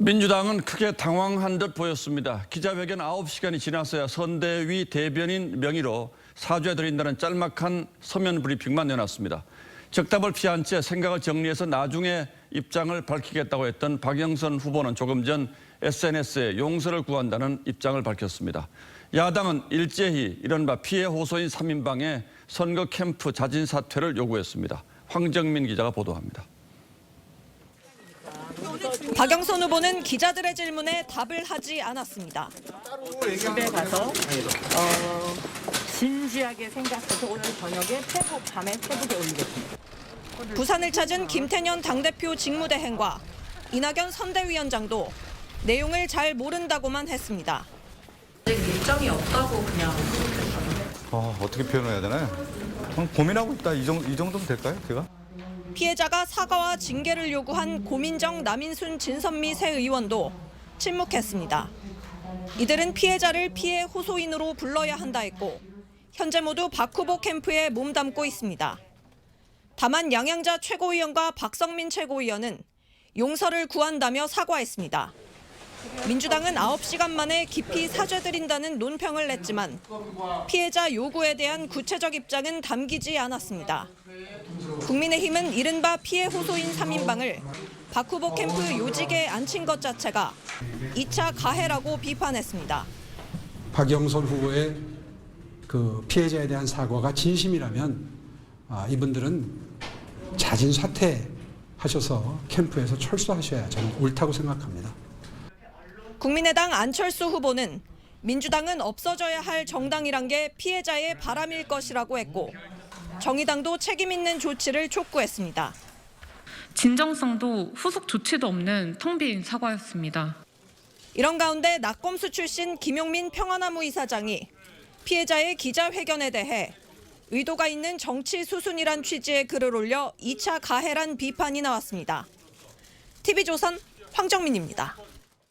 민주당은 크게 당황한 듯 보였습니다. 기자회견 9시간이 지나서야 선대위 대변인 명의로 사죄드린다는 짤막한 서면 브리핑만 내놨습니다. 적답을 피한 채 생각을 정리해서 나중에 입장을 밝히겠다고 했던 박영선 후보는 조금 전 SNS에 용서를 구한다는 입장을 밝혔습니다. 야당은 일제히 이른바 피해 호소인 3인방의 선거 캠프 자진 사퇴를 요구했습니다. 황정민 기자가 보도합니다. 박영선 후보는 기자들의 질문에 답을 하지 않았습니다. 집에 가서 진지하게 생각해서 오늘 저녁에 밤에 페북에 올리겠습니다. 부산을 찾은 김태년 당대표 직무대행과 이낙연 선대위원장도 내용을 잘 모른다고만 했습니다. 아직 일정이 없다고 그냥 생각했어요. 어떻게 표현해야 되나요? 고민하고 있다. 이 정도면 될까요, 제가? 피해자가 사과와 징계를 요구한 고민정, 남인순, 진선미 세 의원도 침묵했습니다. 이들은 피해자를 피해 호소인으로 불러야 한다 했고 현재 모두 박 후보 캠프에 몸담고 있습니다. 다만 양양자 최고위원과 박성민 최고위원은 용서를 구한다며 사과했습니다. 민주당은 9시간 만에 깊이 사죄드린다는 논평을 냈지만 피해자 요구에 대한 구체적 입장은 담기지 않았습니다. 국민의힘은 이른바 피해 호소인 3인방을 박 후보 캠프 요직에 앉힌 것 자체가 2차 가해라고 비판했습니다. 박영선 후보의 그 피해자에 대한 사과가 진심이라면 이분들은 자진 사퇴하셔서 캠프에서 철수하셔야 저는 옳다고 생각합니다. 국민의당 안철수 후보는 민주당은 없어져야 할 정당이란 게 피해자의 바람일 것이라고 했고 정의당도 책임 있는 조치를 촉구했습니다. 진정성도 후속 조치도 없는 텅 빈 사과였습니다. 이런 가운데 낙검수 출신 김용민 평화나무 이사장이 피해자의 기자회견에 대해 의도가 있는 정치 수순이란 취지의 글을 올려 2차 가해란 비판이 나왔습니다. TV조선 황정민입니다.